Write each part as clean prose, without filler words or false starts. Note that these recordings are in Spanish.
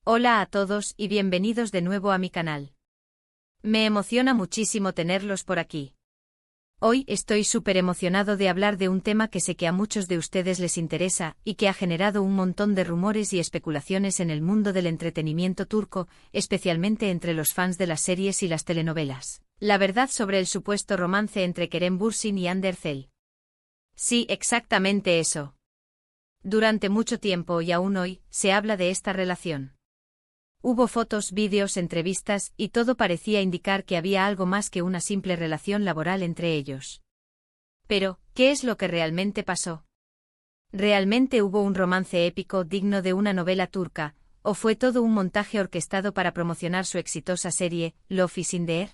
Hola a todos y bienvenidos de nuevo a mi canal. Me emociona muchísimo tenerlos por aquí. Hoy estoy súper emocionado de hablar de un tema que sé que a muchos de ustedes les interesa y que ha generado un montón de rumores y especulaciones en el mundo del entretenimiento turco, especialmente entre los fans de las series y las telenovelas. La verdad sobre el supuesto romance entre Kerem Bürsin y Hande Erçel. Sí, exactamente eso. Durante mucho tiempo y aún hoy, se habla de esta relación. Hubo fotos, vídeos, entrevistas, y todo parecía indicar que había algo más que una simple relación laboral entre ellos. Pero, ¿qué es lo que realmente pasó? ¿Realmente hubo un romance épico digno de una novela turca, o fue todo un montaje orquestado para promocionar su exitosa serie, Love is in the Air?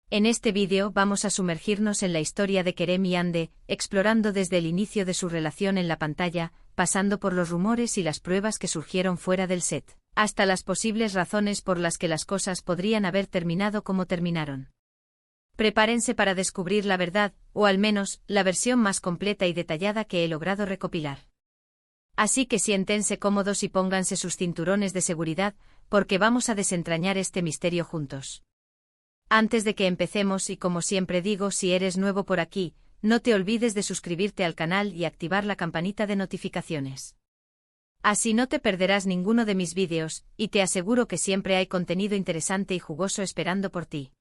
En este vídeo vamos a sumergirnos en la historia de Kerem y Hande, explorando desde el inicio de su relación en la pantalla, pasando por los rumores y las pruebas que surgieron fuera del set, hasta las posibles razones por las que las cosas podrían haber terminado como terminaron. Prepárense para descubrir la verdad, o al menos, la versión más completa y detallada que he logrado recopilar. Así que siéntense cómodos y pónganse sus cinturones de seguridad, porque vamos a desentrañar este misterio juntos. Antes de que empecemos y como siempre digo, si eres nuevo por aquí, no te olvides de suscribirte al canal y activar la campanita de notificaciones. Así no te perderás ninguno de mis vídeos, y te aseguro que siempre hay contenido interesante y jugoso esperando por ti.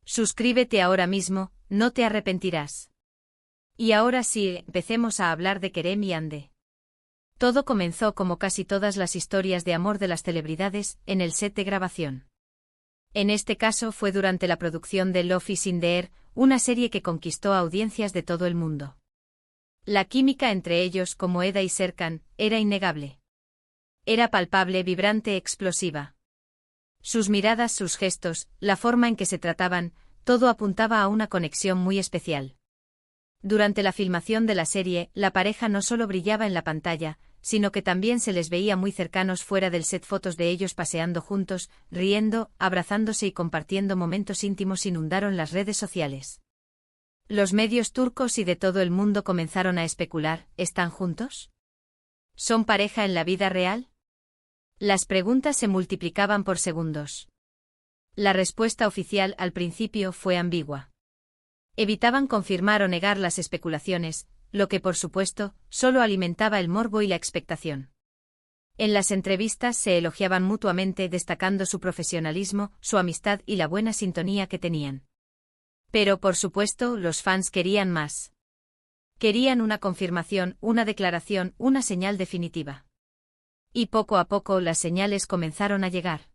Suscríbete ahora mismo, no te arrepentirás. Y ahora sí, empecemos a hablar de Kerem y Hande. Todo comenzó como casi todas las historias de amor de las celebridades, en el set de grabación. En este caso fue durante la producción de Love is in the Air, una serie que conquistó a audiencias de todo el mundo. La química entre ellos, como Eda y Serkan, era innegable. Era palpable, vibrante, explosiva. Sus miradas, sus gestos, la forma en que se trataban, todo apuntaba a una conexión muy especial. Durante la filmación de la serie, la pareja no solo brillaba en la pantalla, sino que también se les veía muy cercanos fuera del set. Fotos de ellos paseando juntos, riendo, abrazándose y compartiendo momentos íntimos inundaron las redes sociales. Los medios turcos y de todo el mundo comenzaron a especular, ¿están juntos? ¿Son pareja en la vida real? Las preguntas se multiplicaban por segundos. La respuesta oficial al principio fue ambigua. Evitaban confirmar o negar las especulaciones, lo que por supuesto, solo alimentaba el morbo y la expectación. En las entrevistas se elogiaban mutuamente destacando su profesionalismo, su amistad y la buena sintonía que tenían. Pero por supuesto, los fans querían más. Querían una confirmación, una declaración, una señal definitiva. Y poco a poco las señales comenzaron a llegar.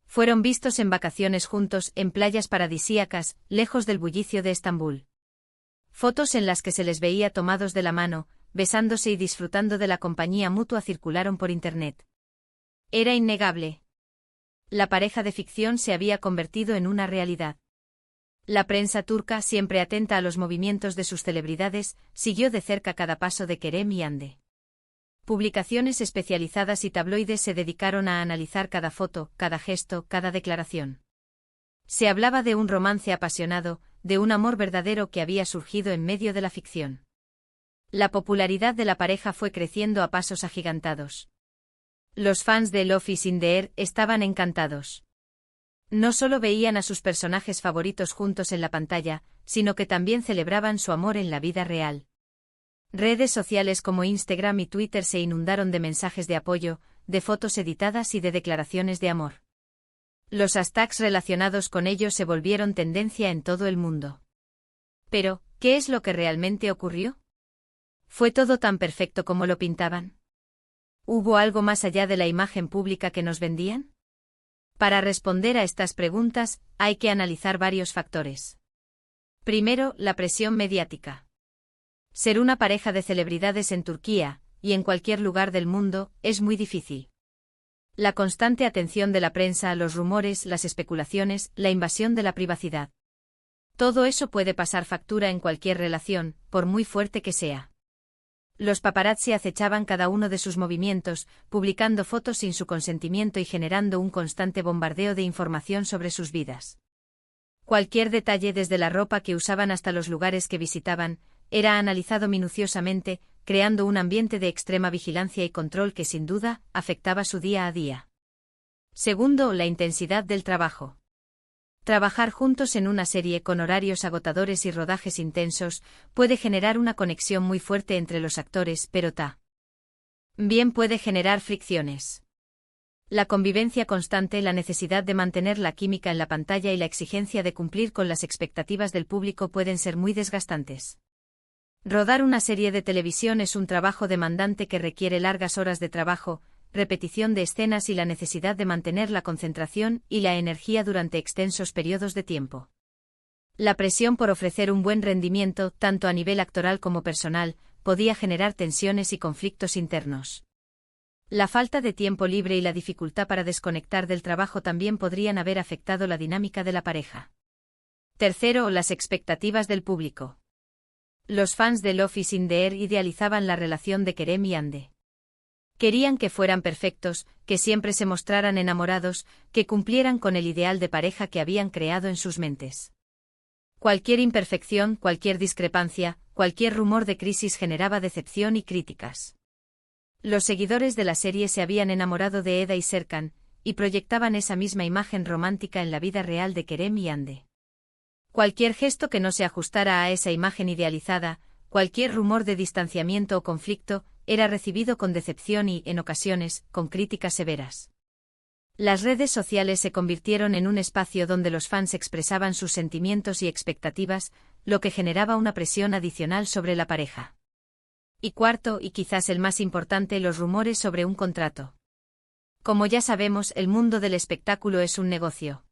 Fueron vistos en vacaciones juntos, en playas paradisíacas, lejos del bullicio de Estambul. Fotos en las que se les veía tomados de la mano, besándose y disfrutando de la compañía mutua circularon por internet. Era innegable. La pareja de ficción se había convertido en una realidad. La prensa turca, siempre atenta a los movimientos de sus celebridades, siguió de cerca cada paso de Kerem y Hande. Publicaciones especializadas y tabloides se dedicaron a analizar cada foto, cada gesto, cada declaración. Se hablaba de un romance apasionado, de un amor verdadero que había surgido en medio de la ficción. La popularidad de la pareja fue creciendo a pasos agigantados. Los fans de Love is in the Air estaban encantados. No solo veían a sus personajes favoritos juntos en la pantalla, sino que también celebraban su amor en la vida real. Redes sociales como Instagram y Twitter se inundaron de mensajes de apoyo, de fotos editadas y de declaraciones de amor. Los hashtags relacionados con ellos se volvieron tendencia en todo el mundo. Pero, ¿qué es lo que realmente ocurrió? ¿Fue todo tan perfecto como lo pintaban? ¿Hubo algo más allá de la imagen pública que nos vendían? Para responder a estas preguntas, hay que analizar varios factores. Primero, la presión mediática. Ser una pareja de celebridades en Turquía, y en cualquier lugar del mundo, es muy difícil. La constante atención de la prensa, los rumores, las especulaciones, la invasión de la privacidad. Todo eso puede pasar factura en cualquier relación, por muy fuerte que sea. Los paparazzi acechaban cada uno de sus movimientos, publicando fotos sin su consentimiento y generando un constante bombardeo de información sobre sus vidas. Cualquier detalle, desde la ropa que usaban hasta los lugares que visitaban, era analizado minuciosamente, creando un ambiente de extrema vigilancia y control que sin duda afectaba su día a día. Segundo, la intensidad del trabajo. Trabajar juntos en una serie con horarios agotadores y rodajes intensos puede generar una conexión muy fuerte entre los actores, pero también puede generar fricciones. La convivencia constante, la necesidad de mantener la química en la pantalla y la exigencia de cumplir con las expectativas del público pueden ser muy desgastantes. Rodar una serie de televisión es un trabajo demandante que requiere largas horas de trabajo, repetición de escenas y la necesidad de mantener la concentración y la energía durante extensos periodos de tiempo. La presión por ofrecer un buen rendimiento, tanto a nivel actoral como personal, podía generar tensiones y conflictos internos. La falta de tiempo libre y la dificultad para desconectar del trabajo también podrían haber afectado la dinámica de la pareja. Tercero, las expectativas del público. Los fans de Love is in the Air idealizaban la relación de Kerem y Hande. Querían que fueran perfectos, que siempre se mostraran enamorados, que cumplieran con el ideal de pareja que habían creado en sus mentes. Cualquier imperfección, cualquier discrepancia, cualquier rumor de crisis generaba decepción y críticas. Los seguidores de la serie se habían enamorado de Eda y Serkan, y proyectaban esa misma imagen romántica en la vida real de Kerem y Hande. Cualquier gesto que no se ajustara a esa imagen idealizada, cualquier rumor de distanciamiento o conflicto, era recibido con decepción y, en ocasiones, con críticas severas. Las redes sociales se convirtieron en un espacio donde los fans expresaban sus sentimientos y expectativas, lo que generaba una presión adicional sobre la pareja. Y cuarto, y quizás el más importante, los rumores sobre un contrato. Como ya sabemos, el mundo del espectáculo es un negocio.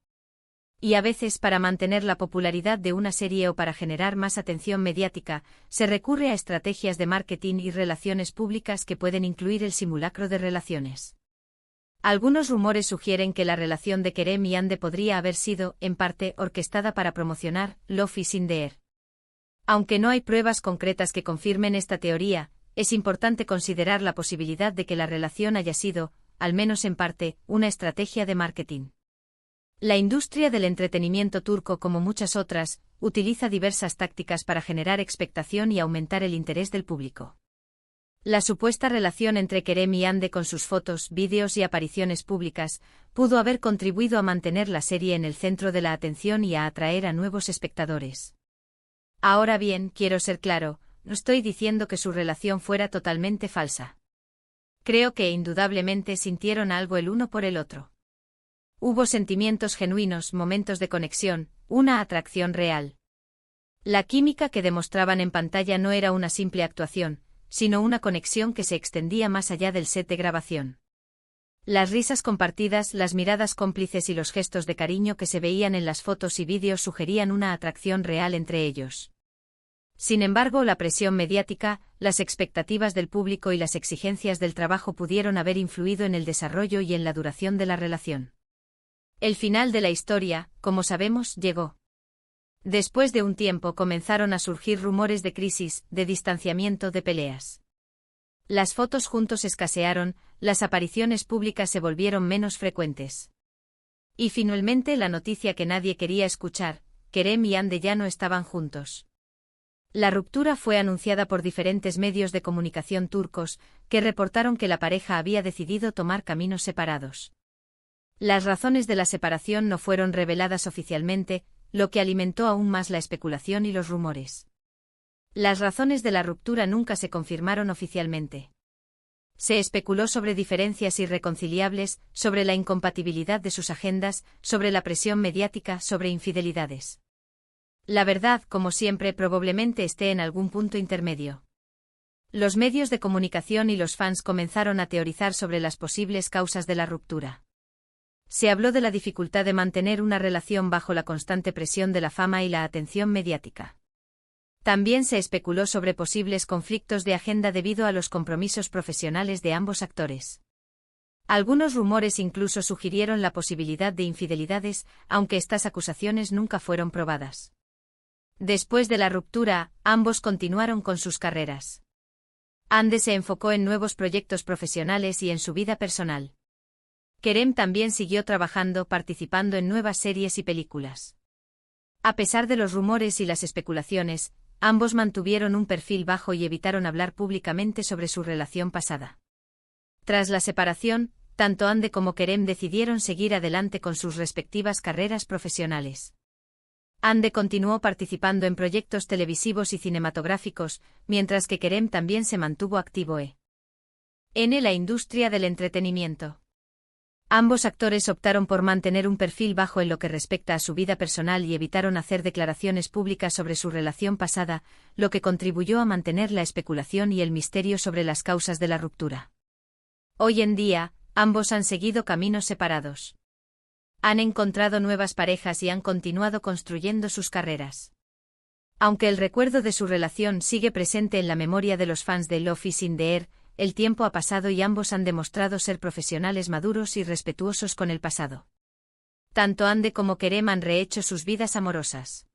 Y a veces, para mantener la popularidad de una serie o para generar más atención mediática, se recurre a estrategias de marketing y relaciones públicas que pueden incluir el simulacro de relaciones. Algunos rumores sugieren que la relación de Kerem y Hande podría haber sido, en parte, orquestada para promocionar Love is in the Air. Aunque no hay pruebas concretas que confirmen esta teoría, es importante considerar la posibilidad de que la relación haya sido, al menos en parte, una estrategia de marketing. La industria del entretenimiento turco, como muchas otras, utiliza diversas tácticas para generar expectación y aumentar el interés del público. La supuesta relación entre Kerem y Hande, con sus fotos, vídeos y apariciones públicas, pudo haber contribuido a mantener la serie en el centro de la atención y a atraer a nuevos espectadores. Ahora bien, quiero ser claro, no estoy diciendo que su relación fuera totalmente falsa. Creo que indudablemente sintieron algo el uno por el otro. Hubo sentimientos genuinos, momentos de conexión, una atracción real. La química que demostraban en pantalla no era una simple actuación, sino una conexión que se extendía más allá del set de grabación. Las risas compartidas, las miradas cómplices y los gestos de cariño que se veían en las fotos y vídeos sugerían una atracción real entre ellos. Sin embargo, la presión mediática, las expectativas del público y las exigencias del trabajo pudieron haber influido en el desarrollo y en la duración de la relación. El final de la historia, como sabemos, llegó. Después de un tiempo comenzaron a surgir rumores de crisis, de distanciamiento, de peleas. Las fotos juntos escasearon, las apariciones públicas se volvieron menos frecuentes. Y finalmente la noticia que nadie quería escuchar: Kerem y Hande ya no estaban juntos. La ruptura fue anunciada por diferentes medios de comunicación turcos, que reportaron que la pareja había decidido tomar caminos separados. Las razones de la separación no fueron reveladas oficialmente, lo que alimentó aún más la especulación y los rumores. Las razones de la ruptura nunca se confirmaron oficialmente. Se especuló sobre diferencias irreconciliables, sobre la incompatibilidad de sus agendas, sobre la presión mediática, sobre infidelidades. La verdad, como siempre, probablemente esté en algún punto intermedio. Los medios de comunicación y los fans comenzaron a teorizar sobre las posibles causas de la ruptura. Se habló de la dificultad de mantener una relación bajo la constante presión de la fama y la atención mediática. También se especuló sobre posibles conflictos de agenda debido a los compromisos profesionales de ambos actores. Algunos rumores incluso sugirieron la posibilidad de infidelidades, aunque estas acusaciones nunca fueron probadas. Después de la ruptura, ambos continuaron con sus carreras. Hande se enfocó en nuevos proyectos profesionales y en su vida personal. Kerem también siguió trabajando, participando en nuevas series y películas. A pesar de los rumores y las especulaciones, ambos mantuvieron un perfil bajo y evitaron hablar públicamente sobre su relación pasada. Tras la separación, tanto Hande como Kerem decidieron seguir adelante con sus respectivas carreras profesionales. Hande continuó participando en proyectos televisivos y cinematográficos, mientras que Kerem también se mantuvo activo en la industria del entretenimiento. Ambos actores optaron por mantener un perfil bajo en lo que respecta a su vida personal y evitaron hacer declaraciones públicas sobre su relación pasada, lo que contribuyó a mantener la especulación y el misterio sobre las causas de la ruptura. Hoy en día, ambos han seguido caminos separados. Han encontrado nuevas parejas y han continuado construyendo sus carreras. Aunque el recuerdo de su relación sigue presente en la memoria de los fans de Love is in the Air, el tiempo ha pasado y ambos han demostrado ser profesionales maduros y respetuosos con el pasado. Tanto Hande como Kerem han rehecho sus vidas amorosas.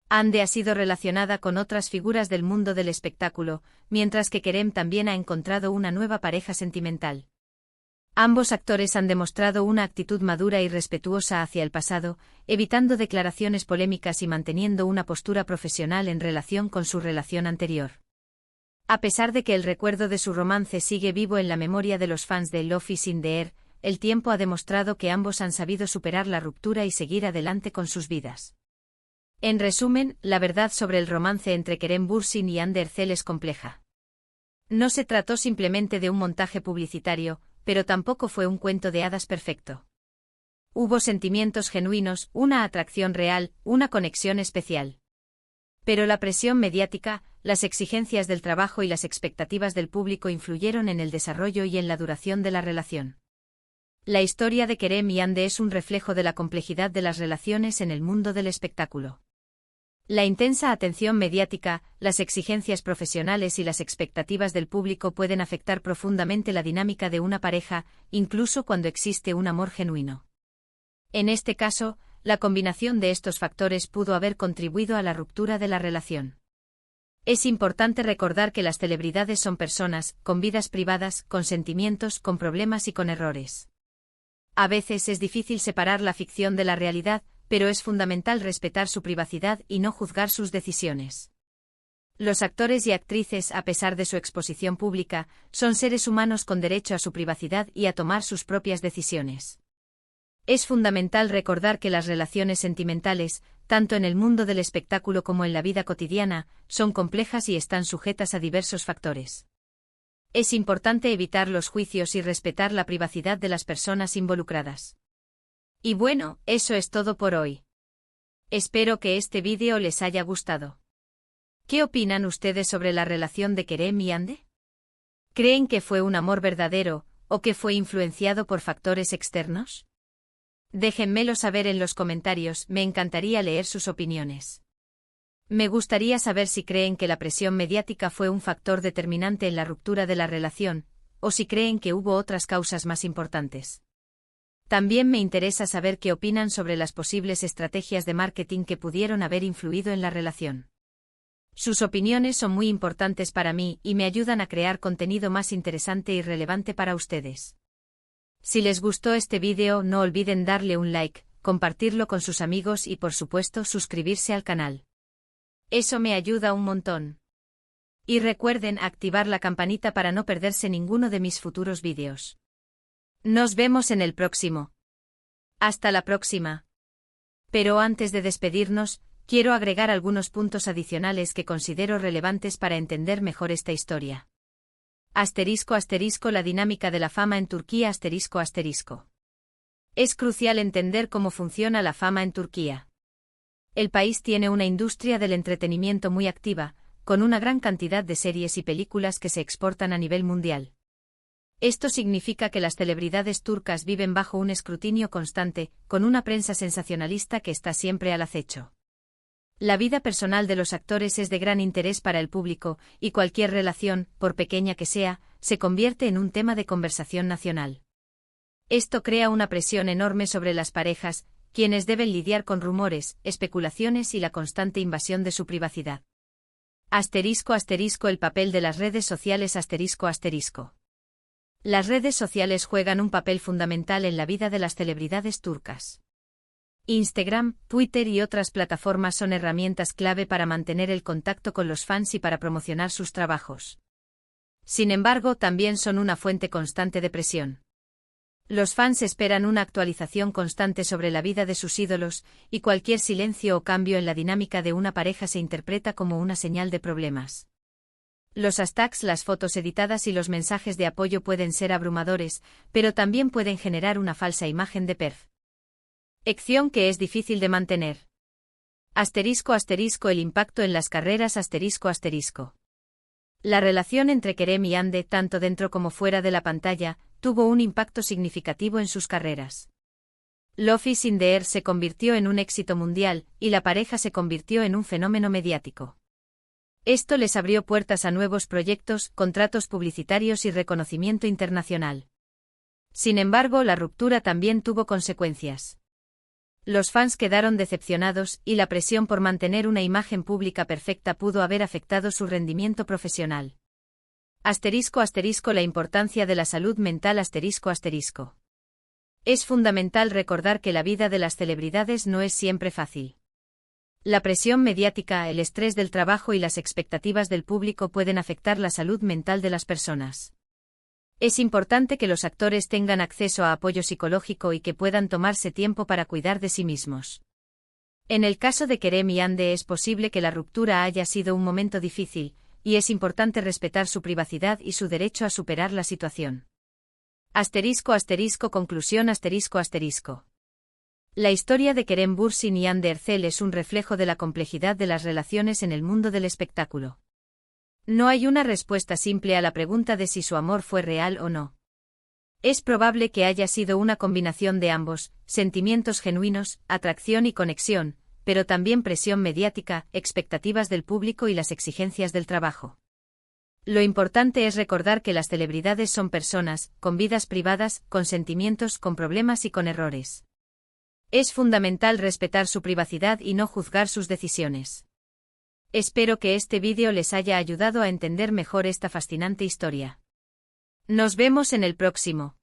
Hande ha sido relacionada con otras figuras del mundo del espectáculo, mientras que Kerem también ha encontrado una nueva pareja sentimental. Ambos actores han demostrado una actitud madura y respetuosa hacia el pasado, evitando declaraciones polémicas y manteniendo una postura profesional en relación con su relación anterior. A pesar de que el recuerdo de su romance sigue vivo en la memoria de los fans de Love is in the Air, el tiempo ha demostrado que ambos han sabido superar la ruptura y seguir adelante con sus vidas. En resumen, la verdad sobre el romance entre Kerem Bürsin y Hande Erçel es compleja. No se trató simplemente de un montaje publicitario, pero tampoco fue un cuento de hadas perfecto. Hubo sentimientos genuinos, una atracción real, una conexión especial. Pero la presión mediática, las exigencias del trabajo y las expectativas del público influyeron en el desarrollo y en la duración de la relación. La historia de Kerem y Hande es un reflejo de la complejidad de las relaciones en el mundo del espectáculo. La intensa atención mediática, las exigencias profesionales y las expectativas del público pueden afectar profundamente la dinámica de una pareja, incluso cuando existe un amor genuino. En este caso, la combinación de estos factores pudo haber contribuido a la ruptura de la relación. Es importante recordar que las celebridades son personas, con vidas privadas, con sentimientos, con problemas y con errores. A veces es difícil separar la ficción de la realidad, pero es fundamental respetar su privacidad y no juzgar sus decisiones. Los actores y actrices, a pesar de su exposición pública, son seres humanos con derecho a su privacidad y a tomar sus propias decisiones. Es fundamental recordar que las relaciones sentimentales, tanto en el mundo del espectáculo como en la vida cotidiana, son complejas y están sujetas a diversos factores. Es importante evitar los juicios y respetar la privacidad de las personas involucradas. Y bueno, eso es todo por hoy. Espero que este vídeo les haya gustado. ¿Qué opinan ustedes sobre la relación de Kerem y Hande? ¿Creen que fue un amor verdadero, o que fue influenciado por factores externos? Déjenmelo saber en los comentarios, me encantaría leer sus opiniones. Me gustaría saber si creen que la presión mediática fue un factor determinante en la ruptura de la relación, o si creen que hubo otras causas más importantes. También me interesa saber qué opinan sobre las posibles estrategias de marketing que pudieron haber influido en la relación. Sus opiniones son muy importantes para mí y me ayudan a crear contenido más interesante y relevante para ustedes. Si les gustó este vídeo, no olviden darle un like, compartirlo con sus amigos y por supuesto suscribirse al canal. Eso me ayuda un montón. Y recuerden activar la campanita para no perderse ninguno de mis futuros vídeos. Nos vemos en el próximo. Hasta la próxima. Pero antes de despedirnos, quiero agregar algunos puntos adicionales que considero relevantes para entender mejor esta historia. *** La dinámica de la fama en Turquía ***. Es crucial entender cómo funciona la fama en Turquía. El país tiene una industria del entretenimiento muy activa, con una gran cantidad de series y películas que se exportan a nivel mundial. Esto significa que las celebridades turcas viven bajo un escrutinio constante, con una prensa sensacionalista que está siempre al acecho. La vida personal de los actores es de gran interés para el público, y cualquier relación, por pequeña que sea, se convierte en un tema de conversación nacional. Esto crea una presión enorme sobre las parejas, quienes deben lidiar con rumores, especulaciones y la constante invasión de su privacidad. *** El papel de las redes sociales ***. Las redes sociales juegan un papel fundamental en la vida de las celebridades turcas. Instagram, Twitter y otras plataformas son herramientas clave para mantener el contacto con los fans y para promocionar sus trabajos. Sin embargo, también son una fuente constante de presión. Los fans esperan una actualización constante sobre la vida de sus ídolos, y cualquier silencio o cambio en la dinámica de una pareja se interpreta como una señal de problemas. Los hashtags, las fotos editadas y los mensajes de apoyo pueden ser abrumadores, pero también pueden generar una falsa imagen de perfección que es difícil de mantener. *** El impacto en las carreras ***. La relación entre Kerem y Hande, tanto dentro como fuera de la pantalla, tuvo un impacto significativo en sus carreras. Love is in the Air se convirtió en un éxito mundial, y la pareja se convirtió en un fenómeno mediático. Esto les abrió puertas a nuevos proyectos, contratos publicitarios y reconocimiento internacional. Sin embargo, la ruptura también tuvo consecuencias. Los fans quedaron decepcionados, y la presión por mantener una imagen pública perfecta pudo haber afectado su rendimiento profesional. *** La importancia de la salud mental ***. Es fundamental recordar que la vida de las celebridades no es siempre fácil. La presión mediática, el estrés del trabajo y las expectativas del público pueden afectar la salud mental de las personas. Es importante que los actores tengan acceso a apoyo psicológico y que puedan tomarse tiempo para cuidar de sí mismos. En el caso de Kerem y Hande es posible que la ruptura haya sido un momento difícil, y es importante respetar su privacidad y su derecho a superar la situación. Conclusión ***. La historia de Kerem Bürsin y Hande Erçel es un reflejo de la complejidad de las relaciones en el mundo del espectáculo. No hay una respuesta simple a la pregunta de si su amor fue real o no. Es probable que haya sido una combinación de ambos, sentimientos genuinos, atracción y conexión, pero también presión mediática, expectativas del público y las exigencias del trabajo. Lo importante es recordar que las celebridades son personas, con vidas privadas, con sentimientos, con problemas y con errores. Es fundamental respetar su privacidad y no juzgar sus decisiones. Espero que este vídeo les haya ayudado a entender mejor esta fascinante historia. Nos vemos en el próximo.